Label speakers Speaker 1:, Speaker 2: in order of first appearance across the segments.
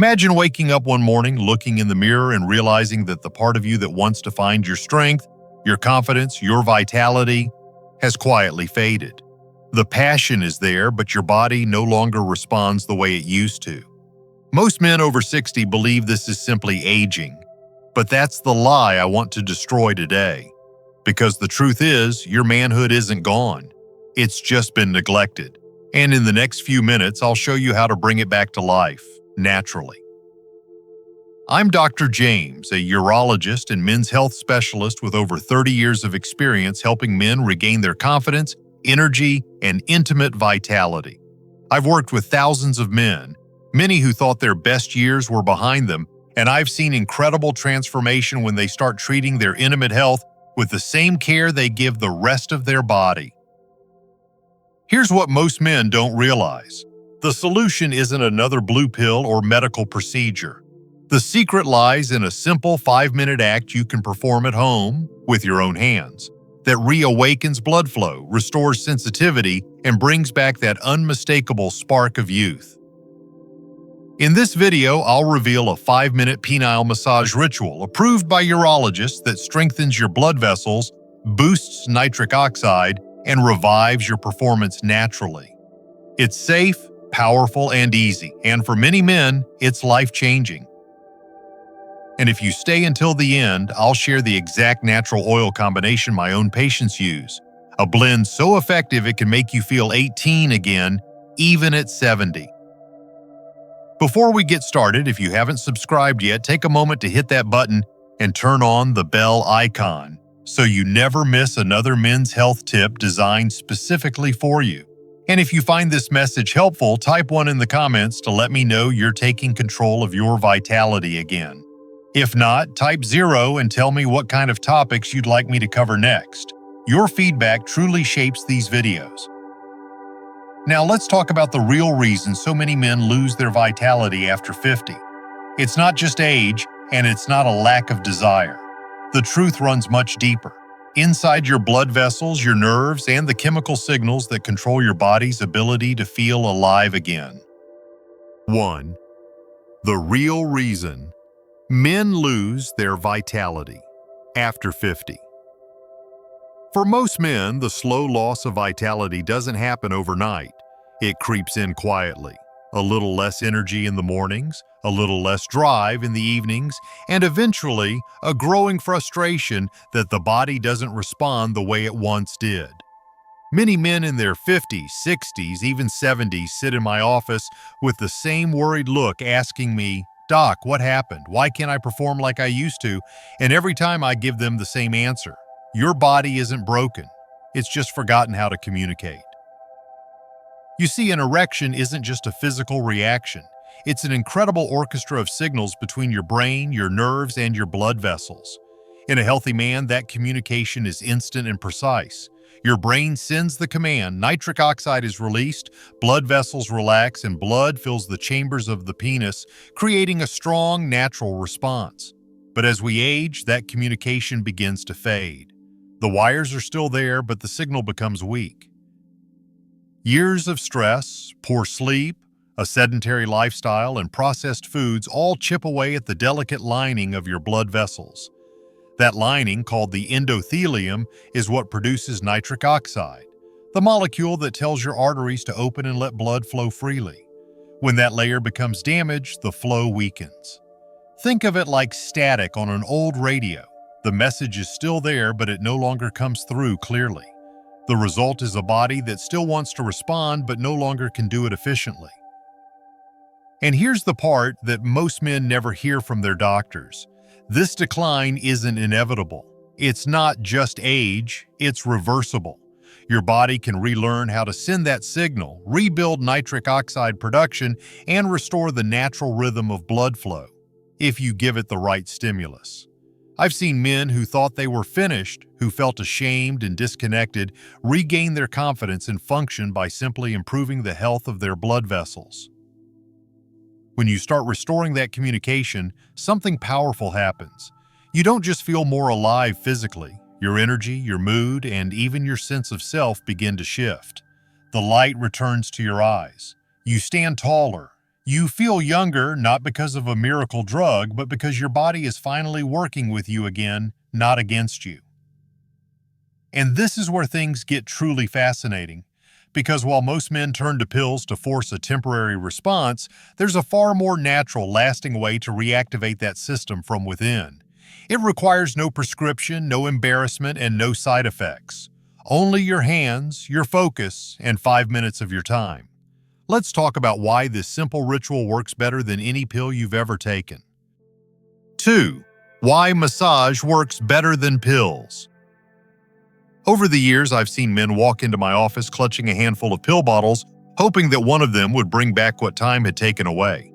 Speaker 1: Imagine waking up one morning, looking in the mirror and realizing that the part of you that wants to find your strength, your confidence, your vitality has quietly faded. The passion is there, but your body no longer responds the way it used to. Most men over 60 believe this is simply aging, but that's the lie I want to destroy today. Because the truth is, your manhood isn't gone. It's just been neglected. And in the next few minutes, I'll show you how to bring it back to life, naturally. I'm Dr. James, a urologist and men's health specialist with over 30 years of experience helping men regain their confidence, energy, and intimate vitality. I've worked with thousands of men, many who thought their best years were behind them, and I've seen incredible transformation when they start treating their intimate health with the same care they give the rest of their body. Here's what most men don't realize. The solution isn't another blue pill or medical procedure. The secret lies in a simple 5-minute act you can perform at home with your own hands that reawakens blood flow, restores sensitivity, and brings back that unmistakable spark of youth. In this video, I'll reveal a 5-minute penile massage ritual approved by urologists that strengthens your blood vessels, boosts nitric oxide, and revives your performance naturally. It's safe, powerful, and easy, and for many men, it's life-changing. And if you stay until the end, I'll share the exact natural oil combination my own patients use, a blend so effective it can make you feel 18 again, even at 70. Before we get started, if you haven't subscribed yet, take a moment to hit that button and turn on the bell icon so you never miss another men's health tip designed specifically for you. And if you find this message helpful, type 1 in the comments to let me know you're taking control of your vitality again. If not, type 0 and tell me what kind of topics you'd like me to cover next. Your feedback truly shapes these videos. Now let's talk about the real reason so many men lose their vitality after 50. It's not just age, and it's not a lack of desire. The truth runs much deeper. Inside your blood vessels, your nerves, and the chemical signals that control your body's ability to feel alive again. 1. The real reason men lose their vitality after 50. For most men, the slow loss of vitality doesn't happen overnight. It creeps in quietly. A little less energy in the mornings, a little less drive in the evenings, and eventually a growing frustration that the body doesn't respond the way it once did. Many men in their 50s, 60s, even 70s sit in my office with the same worried look asking me, "Doc, what happened? Why can't I perform like I used to?" And every time I give them the same answer. Your body isn't broken. It's just forgotten how to communicate. You see, an erection isn't just a physical reaction. It's an incredible orchestra of signals between your brain, your nerves, and your blood vessels. In a healthy man, that communication is instant and precise. Your brain sends the command, nitric oxide is released, blood vessels relax, and blood fills the chambers of the penis, creating a strong, natural response. But as we age, that communication begins to fade. The wires are still there, but the signal becomes weak. Years of stress, poor sleep, a sedentary lifestyle, and processed foods all chip away at the delicate lining of your blood vessels. That lining, called the endothelium, is what produces nitric oxide, the molecule that tells your arteries to open and let blood flow freely. When that layer becomes damaged, the flow weakens. Think of it like static on an old radio. The message is still there, but it no longer comes through clearly. The result is a body that still wants to respond, but no longer can do it efficiently. And here's the part that most men never hear from their doctors. This decline isn't inevitable. It's not just age, it's reversible. Your body can relearn how to send that signal, rebuild nitric oxide production, and restore the natural rhythm of blood flow, if you give it the right stimulus. I've seen men who thought they were finished, who felt ashamed and disconnected, regain their confidence and function by simply improving the health of their blood vessels. When you start restoring that communication, something powerful happens. You don't just feel more alive physically. Your energy, your mood, and even your sense of self begin to shift. The light returns to your eyes. You stand taller. You feel younger not because of a miracle drug, but because your body is finally working with you again, not against you. And this is where things get truly fascinating, because while most men turn to pills to force a temporary response, there's a far more natural, lasting way to reactivate that system from within. It requires no prescription, no embarrassment, and no side effects. Only your hands, your focus, and 5 minutes of your time. Let's talk about why this simple ritual works better than any pill you've ever taken. 2. Why massage works better than pills. Over the years, I've seen men walk into my office clutching a handful of pill bottles, hoping that one of them would bring back what time had taken away.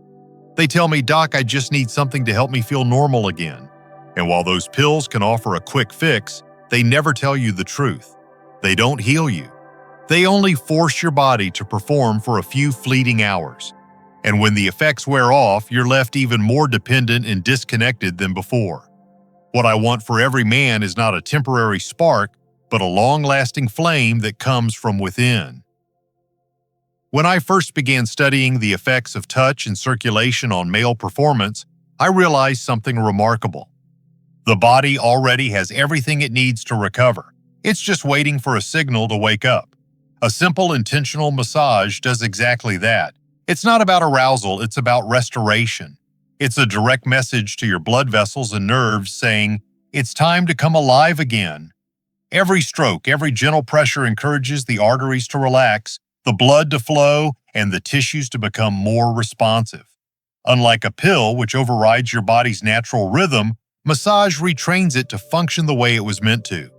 Speaker 1: They tell me, "Doc, I just need something to help me feel normal again." And while those pills can offer a quick fix, they never tell you the truth. They don't heal you. They only force your body to perform for a few fleeting hours. And when the effects wear off, you're left even more dependent and disconnected than before. What I want for every man is not a temporary spark, but a long-lasting flame that comes from within. When I first began studying the effects of touch and circulation on male performance, I realized something remarkable. The body already has everything it needs to recover. It's just waiting for a signal to wake up. A simple, intentional massage does exactly that. It's not about arousal, it's about restoration. It's a direct message to your blood vessels and nerves saying, "It's time to come alive again." Every stroke, every gentle pressure encourages the arteries to relax, the blood to flow, and the tissues to become more responsive. Unlike a pill, which overrides your body's natural rhythm, massage retrains it to function the way it was meant to.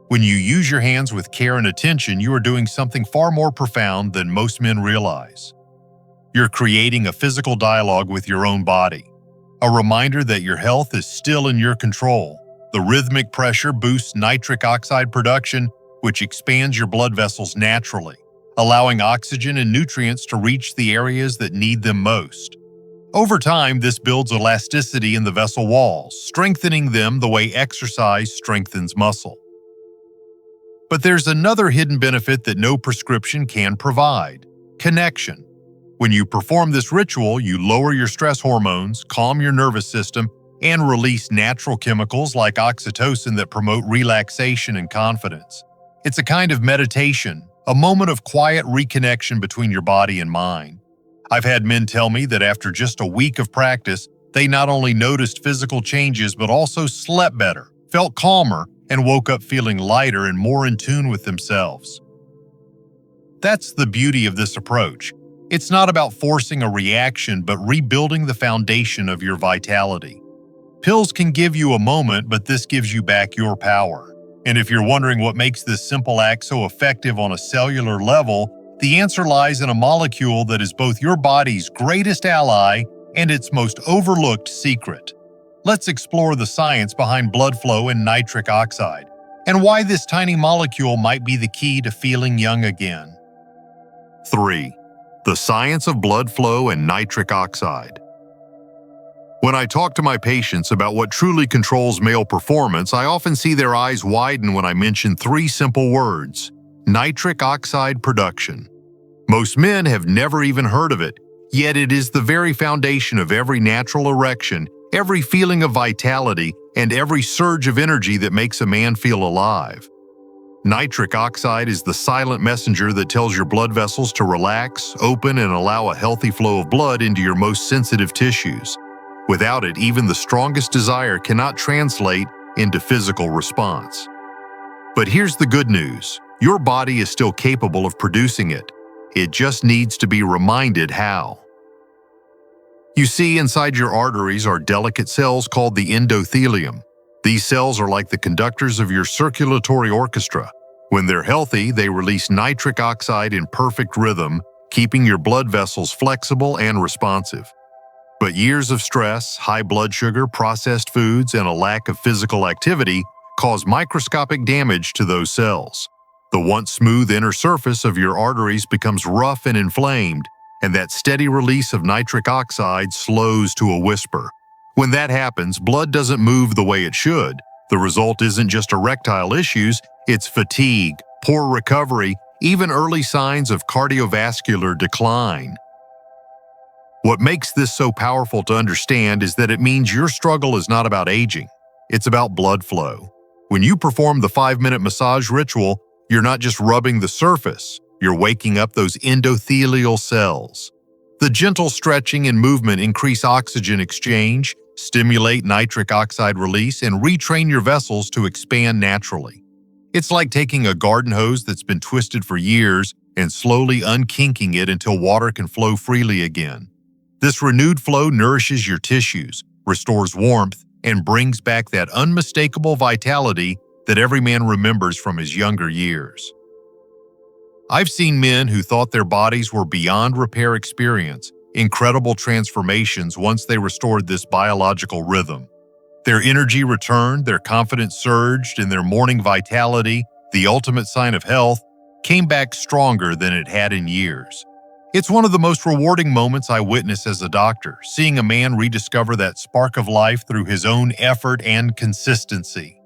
Speaker 1: When you use your hands with care and attention, you are doing something far more profound than most men realize. You're creating a physical dialogue with your own body, a reminder that your health is still in your control. The rhythmic pressure boosts nitric oxide production, which expands your blood vessels naturally, allowing oxygen and nutrients to reach the areas that need them most. Over time, this builds elasticity in the vessel walls, strengthening them the way exercise strengthens muscle. But there's another hidden benefit that no prescription can provide: connection. When you perform this ritual, you lower your stress hormones, calm your nervous system, and release natural chemicals like oxytocin that promote relaxation and confidence. It's a kind of meditation, a moment of quiet reconnection between your body and mind. I've had men tell me that after just a week of practice, they not only noticed physical changes but also slept better, felt calmer, and woke up feeling lighter and more in tune with themselves. That's the beauty of this approach. It's not about forcing a reaction, but rebuilding the foundation of your vitality. Pills can give you a moment, but this gives you back your power. And if you're wondering what makes this simple act so effective on a cellular level, the answer lies in a molecule that is both your body's greatest ally and its most overlooked secret. Let's explore the science behind blood flow and nitric oxide, and why this tiny molecule might be the key to feeling young again. 3. The science of blood flow and nitric oxide. When I talk to my patients about what truly controls male performance, I often see their eyes widen when I mention 3 simple words: nitric oxide production. Most men have never even heard of it, yet it is the very foundation of every natural erection, every feeling of vitality, and every surge of energy that makes a man feel alive. Nitric oxide is the silent messenger that tells your blood vessels to relax, open, and allow a healthy flow of blood into your most sensitive tissues. Without it, even the strongest desire cannot translate into physical response. But here's the good news: your body is still capable of producing it. It just needs to be reminded how. You see, inside your arteries are delicate cells called the endothelium. These cells are like the conductors of your circulatory orchestra. When they're healthy, they release nitric oxide in perfect rhythm, keeping your blood vessels flexible and responsive. But years of stress, high blood sugar, processed foods, and a lack of physical activity cause microscopic damage to those cells. The once smooth inner surface of your arteries becomes rough and inflamed, and that steady release of nitric oxide slows to a whisper. When that happens, blood doesn't move the way it should. The result isn't just erectile issues, it's fatigue, poor recovery, even early signs of cardiovascular decline. What makes this so powerful to understand is that it means your struggle is not about aging. It's about blood flow. When you perform the 5-minute massage ritual, you're not just rubbing the surface, you're waking up those endothelial cells. The gentle stretching and movement increase oxygen exchange, stimulate nitric oxide release, and retrain your vessels to expand naturally. It's like taking a garden hose that's been twisted for years and slowly unkinking it until water can flow freely again. This renewed flow nourishes your tissues, restores warmth, and brings back that unmistakable vitality that every man remembers from his younger years. I've seen men who thought their bodies were beyond repair experience incredible transformations once they restored this biological rhythm. Their energy returned, their confidence surged, and their morning vitality, the ultimate sign of health, came back stronger than it had in years. It's one of the most rewarding moments I witness as a doctor, seeing a man rediscover that spark of life through his own effort and consistency.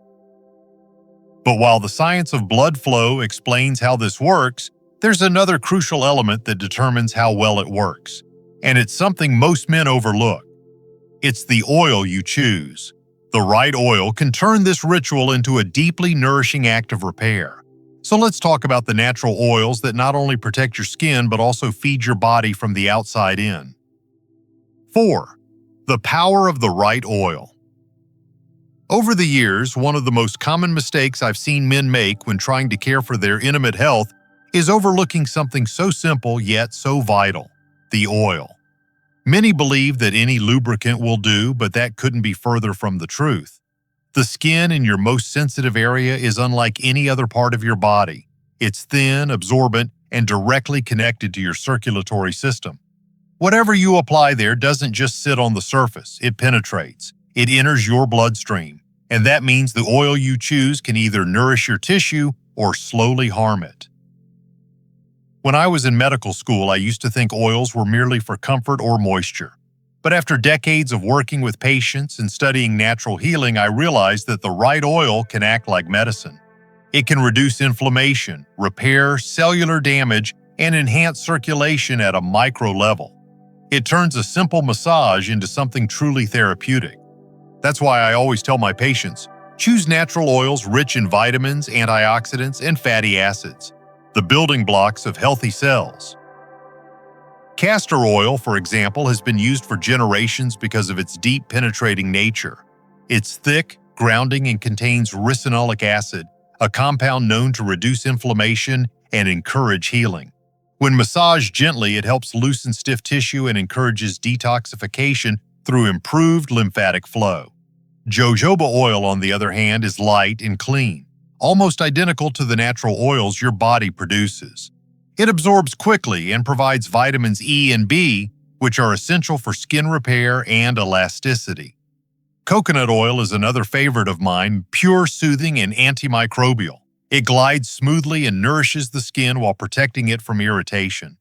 Speaker 1: But while the science of blood flow explains how this works, there's another crucial element that determines how well it works. And it's something most men overlook. It's the oil you choose. The right oil can turn this ritual into a deeply nourishing act of repair. So let's talk about the natural oils that not only protect your skin but also feed your body from the outside in. 4. The power of the right oil. Over the years, one of the most common mistakes I've seen men make when trying to care for their intimate health is overlooking something so simple yet so vital: the oil. Many believe that any lubricant will do, but that couldn't be further from the truth. The skin in your most sensitive area is unlike any other part of your body. It's thin, absorbent, and directly connected to your circulatory system. Whatever you apply there doesn't just sit on the surface, it penetrates. It enters your bloodstream, and that means the oil you choose can either nourish your tissue or slowly harm it. When I was in medical school, I used to think oils were merely for comfort or moisture. But after decades of working with patients and studying natural healing, I realized that the right oil can act like medicine. It can reduce inflammation, repair cellular damage, and enhance circulation at a micro level. It turns a simple massage into something truly therapeutic. That's why I always tell my patients, choose natural oils rich in vitamins, antioxidants, and fatty acids, the building blocks of healthy cells. Castor oil, for example, has been used for generations because of its deep penetrating nature. It's thick, grounding, and contains ricinoleic acid, a compound known to reduce inflammation and encourage healing. When massaged gently, it helps loosen stiff tissue and encourages detoxification through improved lymphatic flow. Jojoba oil, on the other hand, is light and clean, almost identical to the natural oils your body produces. It absorbs quickly and provides vitamins E and B, which are essential for skin repair and elasticity. Coconut oil is another favorite of mine, pure, soothing, and antimicrobial. It glides smoothly and nourishes the skin while protecting it from irritation.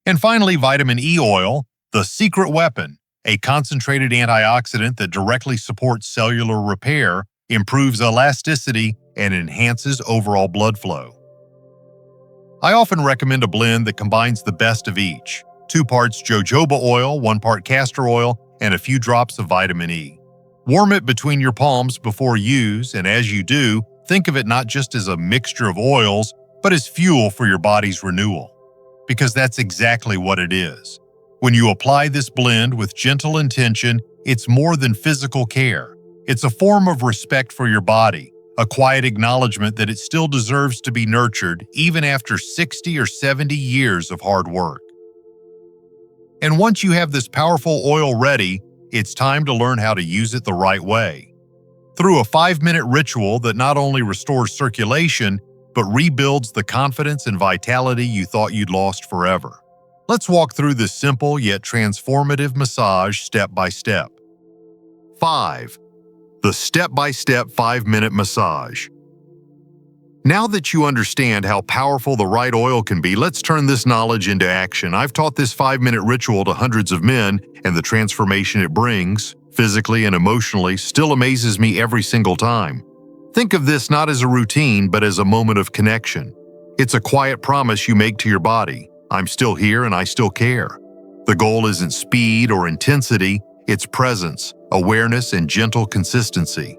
Speaker 1: And finally, vitamin E oil, the secret weapon, a concentrated antioxidant that directly supports cellular repair, improves elasticity, and enhances overall blood flow. I often recommend a blend that combines the best of each: 2 parts jojoba oil, 1 part castor oil, and a few drops of vitamin E. Warm it between your palms before use, and as you do, think of it not just as a mixture of oils, but as fuel for your body's renewal. Because that's exactly what it is. When you apply this blend with gentle intention, it's more than physical care. It's a form of respect for your body, a quiet acknowledgement that it still deserves to be nurtured even after 60 or 70 years of hard work. And once you have this powerful oil ready, it's time to learn how to use it the right way. Through a 5-minute ritual that not only restores circulation, but rebuilds the confidence and vitality you thought you'd lost forever. Let's walk through this simple yet transformative massage step by step. 5. The step-by-step 5-minute massage. Now that you understand how powerful the right oil can be, let's turn this knowledge into action. I've taught this 5-minute ritual to hundreds of men, and the transformation it brings, physically and emotionally, still amazes me every single time. Think of this not as a routine, but as a moment of connection. It's a quiet promise you make to your body: I'm still here and I still care. The goal isn't speed or intensity, it's presence, awareness, and gentle consistency.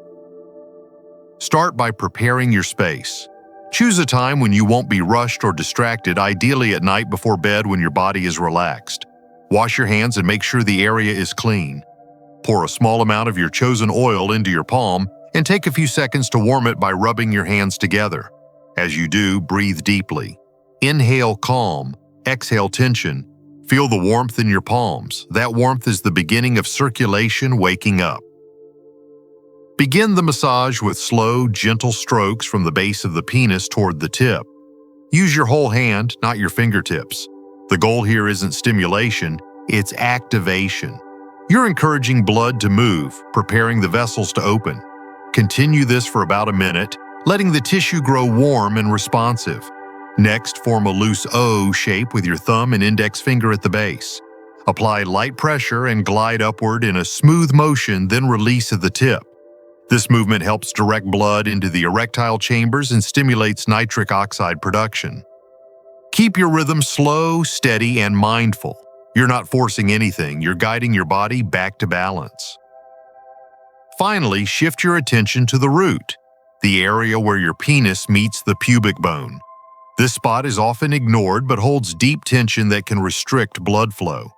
Speaker 1: Start by preparing your space. Choose a time when you won't be rushed or distracted, ideally at night before bed when your body is relaxed. Wash your hands and make sure the area is clean. Pour a small amount of your chosen oil into your palm and take a few seconds to warm it by rubbing your hands together. As you do, breathe deeply. Inhale calm, exhale tension. Feel the warmth in your palms. That warmth is the beginning of circulation waking up. Begin the massage with slow, gentle strokes from the base of the penis toward the tip. Use your whole hand, not your fingertips. The goal here isn't stimulation, it's activation. You're encouraging blood to move, preparing the vessels to open. Continue this for about a minute, letting the tissue grow warm and responsive. Next, form a loose O shape with your thumb and index finger at the base. Apply light pressure and glide upward in a smooth motion, then release at the tip. This movement helps direct blood into the erectile chambers and stimulates nitric oxide production. Keep your rhythm slow, steady, and mindful. You're not forcing anything, you're guiding your body back to balance. Finally, shift your attention to the root, the area where your penis meets the pubic bone. This spot is often ignored but holds deep tension that can restrict blood flow.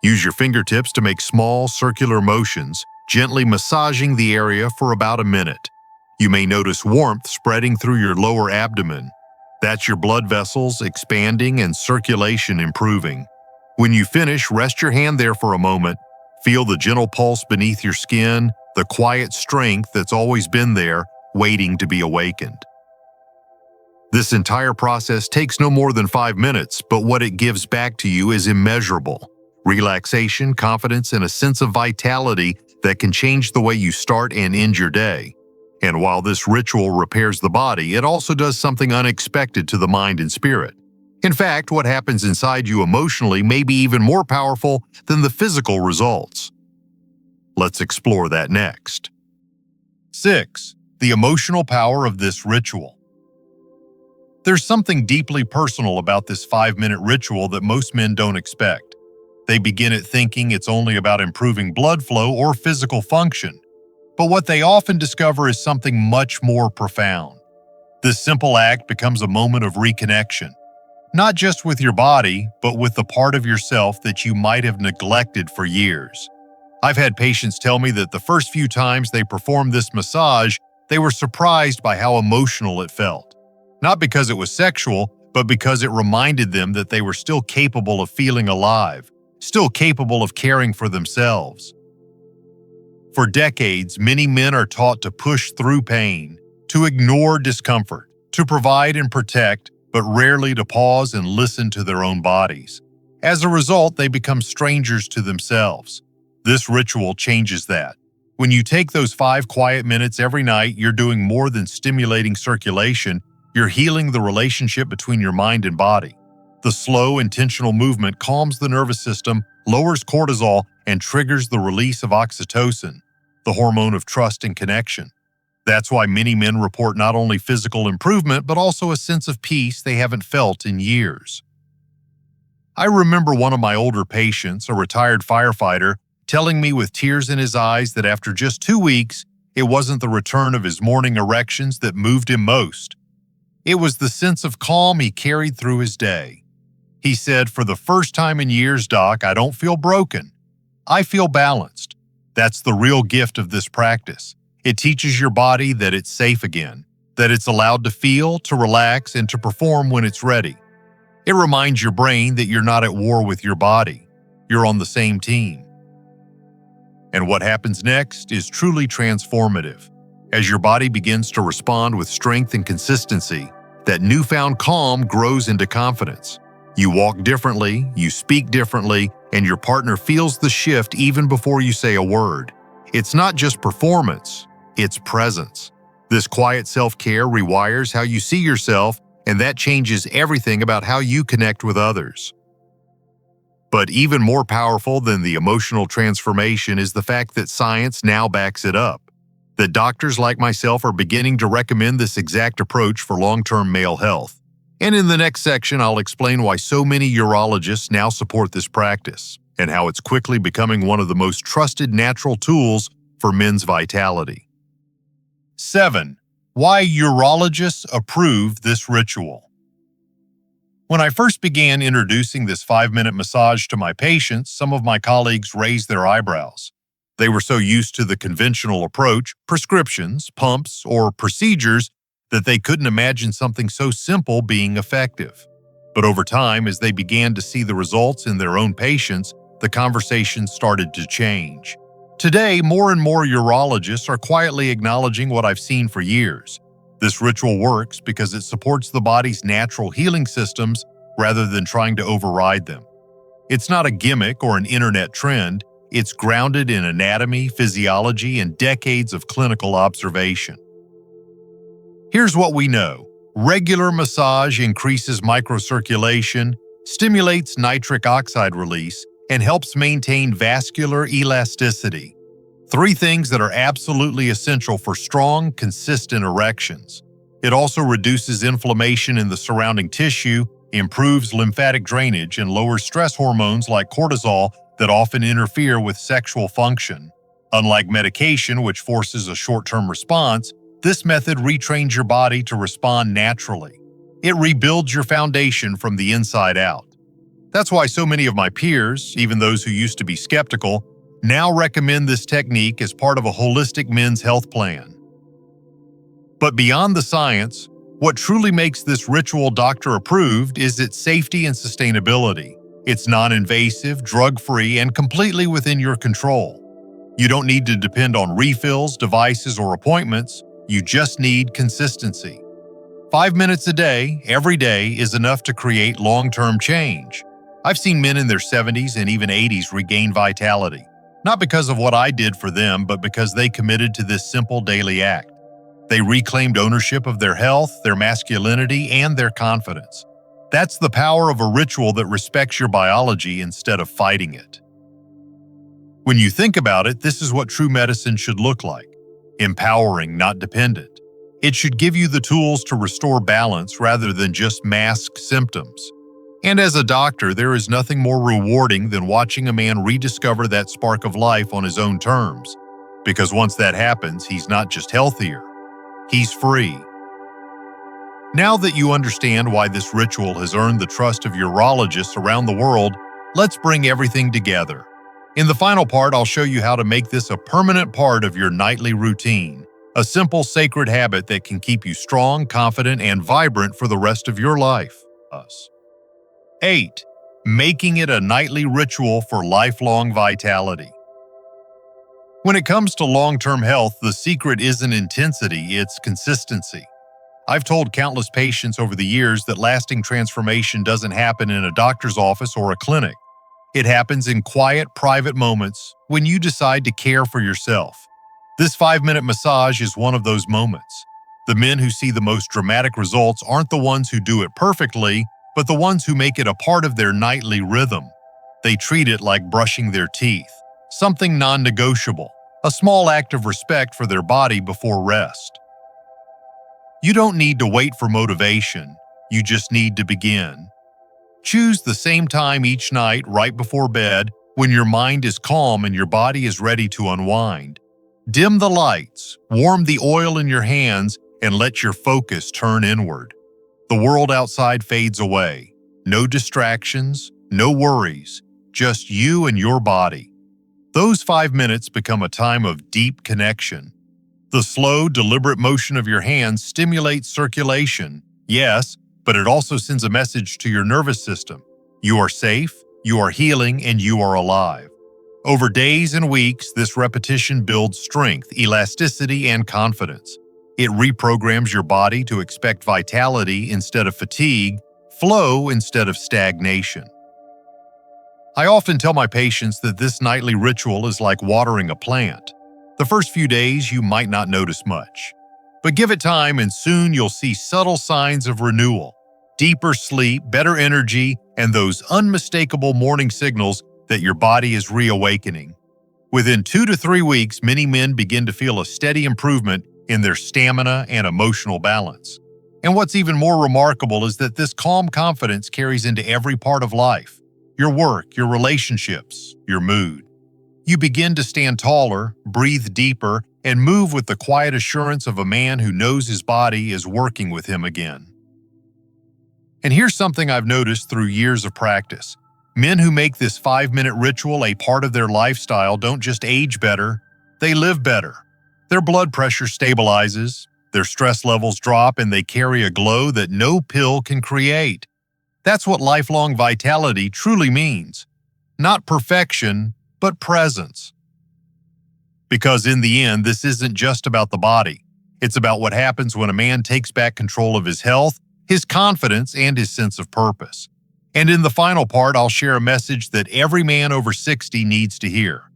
Speaker 1: Use your fingertips to make small circular motions, gently massaging the area for about a minute. You may notice warmth spreading through your lower abdomen. That's your blood vessels expanding and circulation improving. When you finish, rest your hand there for a moment. Feel the gentle pulse beneath your skin, the quiet strength that's always been there, waiting to be awakened. This entire process takes no more than 5 minutes, but what it gives back to you is immeasurable. Relaxation, confidence, and a sense of vitality that can change the way you start and end your day. And while this ritual repairs the body, it also does something unexpected to the mind and spirit. In fact, what happens inside you emotionally may be even more powerful than the physical results. Let's explore that next. 6. The emotional power of this ritual. There's something deeply personal about this 5-minute ritual that most men don't expect. They begin it thinking it's only about improving blood flow or physical function. But what they often discover is something much more profound. This simple act becomes a moment of reconnection, not just with your body, but with the part of yourself that you might have neglected for years. I've had patients tell me that the first few times they performed this massage, they were surprised by how emotional it felt. Not because it was sexual, but because it reminded them that they were still capable of feeling alive, still capable of caring for themselves. For decades, many men are taught to push through pain, to ignore discomfort, to provide and protect, but rarely to pause and listen to their own bodies. As a result, they become strangers to themselves. This ritual changes that. When you take those 5 quiet minutes every night, you're doing more than stimulating circulation, you're healing the relationship between your mind and body. The slow, intentional movement calms the nervous system, lowers cortisol, and triggers the release of oxytocin, the hormone of trust and connection. That's why many men report not only physical improvement, but also a sense of peace they haven't felt in years. I remember one of my older patients, a retired firefighter, telling me with tears in his eyes that after just 2 weeks, it wasn't the return of his morning erections that moved him most. It was the sense of calm he carried through his day. He said, "For the first time in years, Doc, I don't feel broken. I feel balanced." That's the real gift of this practice. It teaches your body that it's safe again, that it's allowed to feel, to relax, and to perform when it's ready. It reminds your brain that you're not at war with your body. You're on the same team. And what happens next is truly transformative. As your body begins to respond with strength and consistency, that newfound calm grows into confidence. You walk differently, you speak differently, and your partner feels the shift even before you say a word. It's not just performance, it's presence. This quiet self-care rewires how you see yourself, and that changes everything about how you connect with others. But even more powerful than the emotional transformation is the fact that science now backs it up. That doctors like myself are beginning to recommend this exact approach for long-term male health. And in the next section, I'll explain why so many urologists now support this practice. and how it's quickly becoming one of the most trusted natural tools for men's vitality. 7. Why urologists approve this ritual. When I first began introducing this 5-minute massage to my patients, some of my colleagues raised their eyebrows. They were so used to the conventional approach, prescriptions, pumps, or procedures, that they couldn't imagine something so simple being effective. But over time, as they began to see the results in their own patients, the conversation started to change. Today, more and more urologists are quietly acknowledging what I've seen for years. This ritual works because it supports the body's natural healing systems rather than trying to override them. It's not a gimmick or an internet trend. It's grounded in anatomy, physiology, and decades of clinical observation. Here's what we know. Regular massage increases microcirculation, stimulates nitric oxide release, and helps maintain vascular elasticity. 3 things that are absolutely essential for strong, consistent erections. It also reduces inflammation in the surrounding tissue, improves lymphatic drainage, and lowers stress hormones like cortisol that often interfere with sexual function. Unlike medication, which forces a short-term response, this method retrains your body to respond naturally. It rebuilds your foundation from the inside out. That's why so many of my peers, even those who used to be skeptical, now recommend this technique as part of a holistic men's health plan. But beyond the science, what truly makes this ritual doctor-approved is its safety and sustainability. It's non-invasive, drug-free, and completely within your control. You don't need to depend on refills, devices, or appointments. You just need consistency. 5 minutes a day, every day, is enough to create long-term change. I've seen men in their 70s and even 80s regain vitality, not because of what I did for them, but because they committed to this simple daily act. They reclaimed ownership of their health, their masculinity, and their confidence. That's the power of a ritual that respects your biology instead of fighting it. When you think about it, this is what true medicine should look like. Empowering, not dependent. It should give you the tools to restore balance rather than just mask symptoms. And as a doctor, there is nothing more rewarding than watching a man rediscover that spark of life on his own terms. Because once that happens, he's not just healthier, he's free. Now that you understand why this ritual has earned the trust of urologists around the world, let's bring everything together. In the final part, I'll show you how to make this a permanent part of your nightly routine, a simple, sacred habit that can keep you strong, confident, and vibrant for the rest of your life. 8. Making it a nightly ritual for lifelong vitality. When it comes to long-term health, the secret isn't intensity, it's consistency. I've told countless patients over the years that lasting transformation doesn't happen in a doctor's office or a clinic. It happens in quiet, private moments when you decide to care for yourself. This 5-minute massage is one of those moments. The men who see the most dramatic results aren't the ones who do it perfectly, but the ones who make it a part of their nightly rhythm. They treat it like brushing their teeth, something non-negotiable, a small act of respect for their body before rest. You don't need to wait for motivation, you just need to begin. Choose the same time each night right before bed when your mind is calm and your body is ready to unwind. Dim the lights, warm the oil in your hands, and let your focus turn inward. The world outside fades away. No distractions, no worries, just you and your body. Those 5 minutes become a time of deep connection. The slow, deliberate motion of your hands stimulates circulation, yes, but it also sends a message to your nervous system. You are safe, you are healing, and you are alive. Over days and weeks, this repetition builds strength, elasticity, and confidence. It reprograms your body to expect vitality instead of fatigue, flow instead of stagnation. I often tell my patients that this nightly ritual is like watering a plant. The first few days, you might not notice much. But give it time and soon you'll see subtle signs of renewal, deeper sleep, better energy, and those unmistakable morning signals that your body is reawakening. Within 2 to 3 weeks, many men begin to feel a steady improvement in their stamina and emotional balance. And what's even more remarkable is that this calm confidence carries into every part of life. your work, your relationships, your mood. You begin to stand taller, breathe deeper, and move with the quiet assurance of a man who knows his body is working with him again. And here's something I've noticed through years of practice. Men who make this 5-minute ritual a part of their lifestyle don't just age better, they live better. Their blood pressure stabilizes, their stress levels drop, and they carry a glow that no pill can create. That's what lifelong vitality truly means. Not perfection, but presence. Because in the end, this isn't just about the body. It's about what happens when a man takes back control of his health, his confidence, and his sense of purpose. And in the final part, I'll share a message that every man over 60 needs to hear.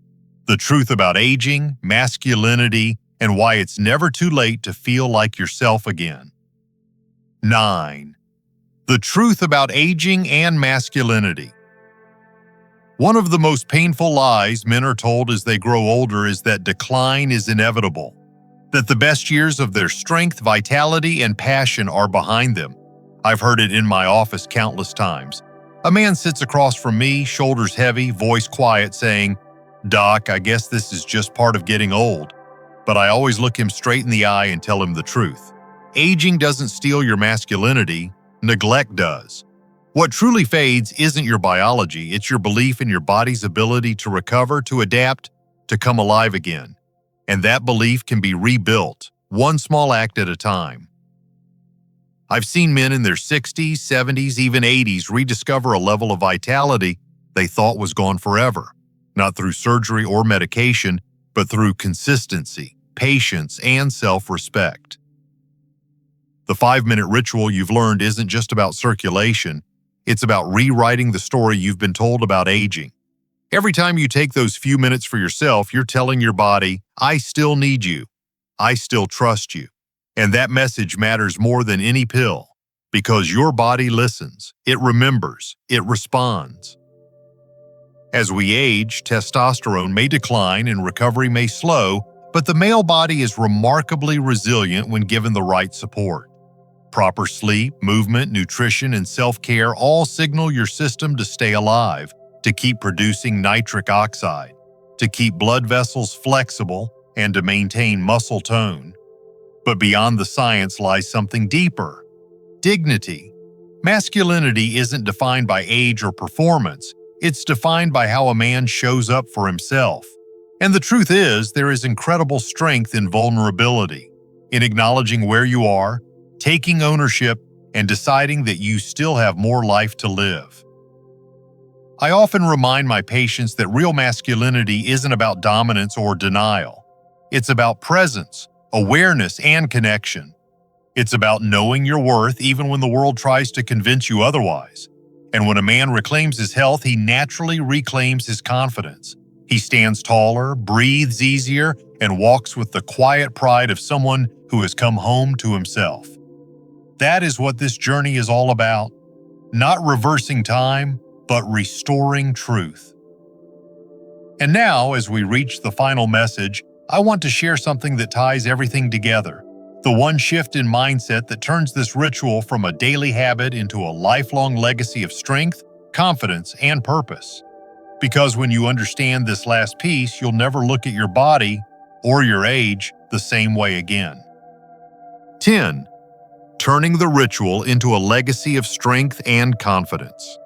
Speaker 1: The truth about aging, masculinity, and why it's never too late to feel like yourself again. 9. The truth about aging and masculinity. One of the most painful lies men are told as they grow older is that decline is inevitable, that the best years of their strength, vitality, and passion are behind them. I've heard it in my office countless times. A man sits across from me, shoulders heavy, voice quiet, saying, "Doc, I guess this is just part of getting old." But I always look him straight in the eye and tell him the truth. Aging doesn't steal your masculinity, neglect does. What truly fades isn't your biology, it's your belief in your body's ability to recover, to adapt, to come alive again. And that belief can be rebuilt, one small act at a time. I've seen men in their 60s, 70s, even 80s rediscover a level of vitality they thought was gone forever, not through surgery or medication, but through consistency, patience, and self-respect. The 5-minute ritual you've learned isn't just about circulation, it's about rewriting the story you've been told about aging. Every time you take those few minutes for yourself, you're telling your body, "I still need you. I still trust you." And that message matters more than any pill, because your body listens, it remembers, it responds. As we age, testosterone may decline and recovery may slow, but the male body is remarkably resilient when given the right support. Proper sleep, movement, nutrition, and self-care all signal your system to stay alive, to keep producing nitric oxide, to keep blood vessels flexible, and to maintain muscle tone. But beyond the science lies something deeper: dignity. Masculinity isn't defined by age or performance, it's defined by how a man shows up for himself. And the truth is, there is incredible strength in vulnerability, in acknowledging where you are, taking ownership, and deciding that you still have more life to live. I often remind my patients that real masculinity isn't about dominance or denial. It's about presence, awareness, and connection. It's about knowing your worth even when the world tries to convince you otherwise. And when a man reclaims his health, he naturally reclaims his confidence. He stands taller, breathes easier, and walks with the quiet pride of someone who has come home to himself. That is what this journey is all about. Not reversing time, but restoring truth. And now, as we reach the final message, I want to share something that ties everything together. The one shift in mindset that turns this ritual from a daily habit into a lifelong legacy of strength, confidence, and purpose. Because when you understand this last piece, you'll never look at your body or your age the same way again. 10. Turning the ritual into a legacy of strength and confidence.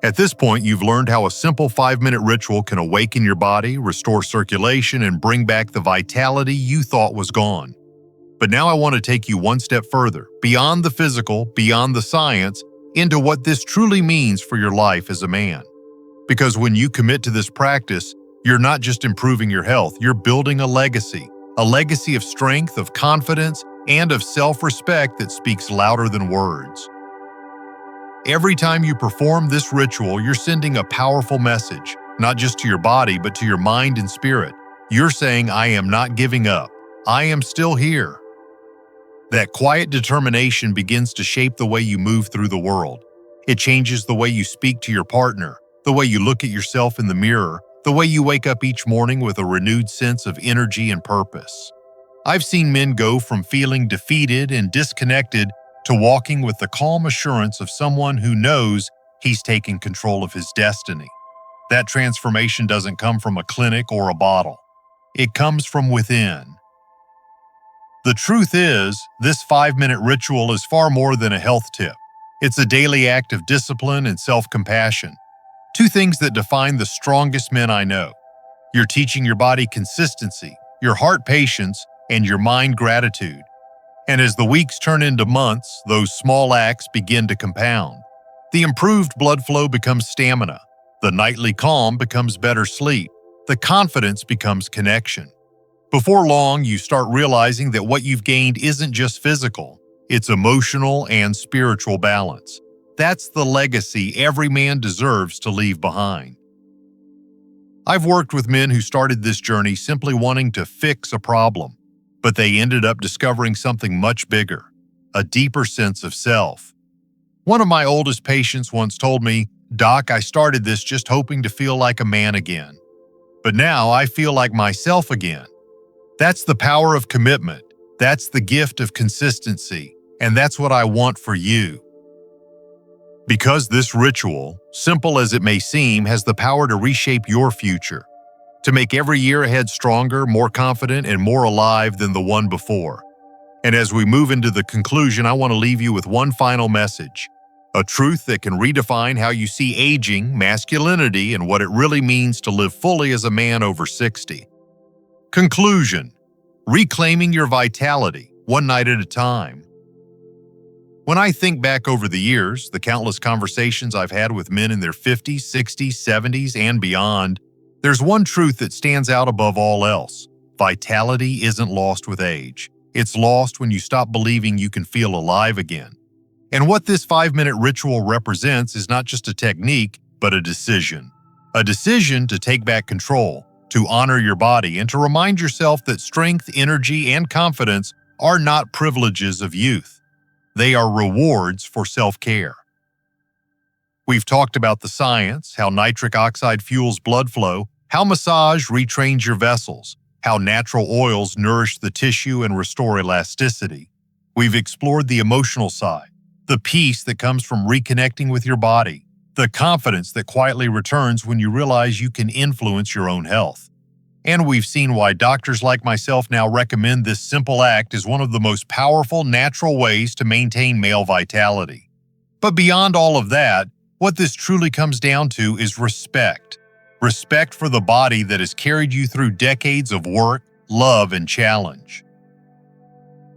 Speaker 1: At this point, you've learned how a simple 5-minute ritual can awaken your body, restore circulation, and bring back the vitality you thought was gone. But now I want to take you one step further, beyond the physical, beyond the science, into what this truly means for your life as a man. Because when you commit to this practice, you're not just improving your health, you're building a legacy of strength, of confidence, and of self-respect that speaks louder than words. Every time you perform this ritual, you're sending a powerful message, not just to your body, but to your mind and spirit. You're saying, "I am not giving up. I am still here." That quiet determination begins to shape the way you move through the world. It changes the way you speak to your partner, the way you look at yourself in the mirror, the way you wake up each morning with a renewed sense of energy and purpose. I've seen men go from feeling defeated and disconnected to walking with the calm assurance of someone who knows he's taken control of his destiny. That transformation doesn't come from a clinic or a bottle. It comes from within. The truth is, this 5-minute ritual is far more than a health tip. It's a daily act of discipline and self-compassion. Two things that define the strongest men I know. You're teaching your body consistency, your heart patience, and your mind gratitude. And as the weeks turn into months, those small acts begin to compound. The improved blood flow becomes stamina. The nightly calm becomes better sleep. The confidence becomes connection. Before long, you start realizing that what you've gained isn't just physical, it's emotional and spiritual balance. That's the legacy every man deserves to leave behind. I've worked with men who started this journey simply wanting to fix a problem, but they ended up discovering something much bigger, a deeper sense of self. One of my oldest patients once told me, "Doc, I started this just hoping to feel like a man again. But now I feel like myself again." That's the power of commitment. That's the gift of consistency. And that's what I want for you. Because this ritual, simple as it may seem, has the power to reshape your future, to make every year ahead stronger, more confident, and more alive than the one before. And as we move into the conclusion, I want to leave you with one final message, a truth that can redefine how you see aging, masculinity, and what it really means to live fully as a man over 60. Conclusion: reclaiming your vitality, one night at a time. When I think back over the years, the countless conversations I've had with men in their 50s, 60s, 70s, and beyond, there's one truth that stands out above all else. Vitality isn't lost with age. It's lost when you stop believing you can feel alive again. And what this 5-minute ritual represents is not just a technique, but a decision. A decision to take back control, to honor your body, and to remind yourself that strength, energy, and confidence are not privileges of youth. They are rewards for self-care. We've talked about the science, how nitric oxide fuels blood flow, how massage retrains your vessels, how natural oils nourish the tissue and restore elasticity. We've explored the emotional side, the peace that comes from reconnecting with your body, the confidence that quietly returns when you realize you can influence your own health. And we've seen why doctors like myself now recommend this simple act as one of the most powerful natural ways to maintain male vitality. But beyond all of that, what this truly comes down to is respect. Respect for the body that has carried you through decades of work, love, and challenge.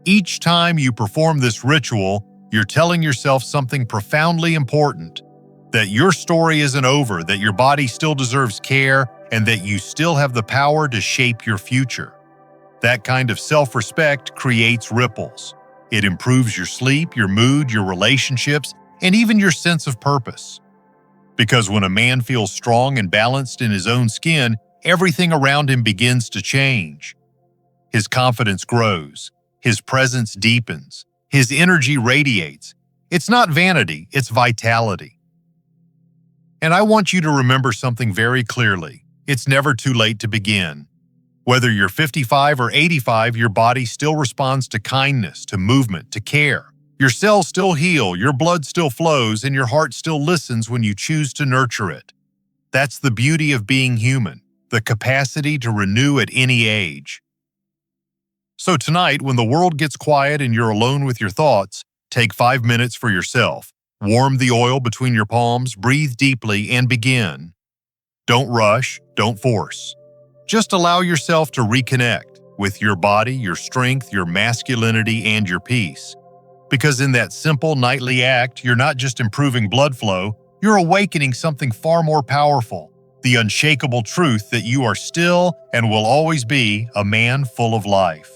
Speaker 1: Each time you perform this ritual, you're telling yourself something profoundly important, that your story isn't over, that your body still deserves care, and that you still have the power to shape your future. That kind of self-respect creates ripples. It improves your sleep, your mood, your relationships, and even your sense of purpose. Because when a man feels strong and balanced in his own skin, everything around him begins to change. His confidence grows, his presence deepens, his energy radiates. It's not vanity, it's vitality. And I want you to remember something very clearly. It's never too late to begin. Whether you're 55 or 85, your body still responds to kindness, to movement, to care. Your cells still heal, your blood still flows, and your heart still listens when you choose to nurture it. That's the beauty of being human, the capacity to renew at any age. So tonight, when the world gets quiet and you're alone with your thoughts, take 5 minutes for yourself. Warm the oil between your palms, breathe deeply, and begin. Don't rush, don't force. Just allow yourself to reconnect with your body, your strength, your masculinity, and your peace. Because in that simple nightly act, you're not just improving blood flow, you're awakening something far more powerful, the unshakable truth that you are still and will always be a man full of life.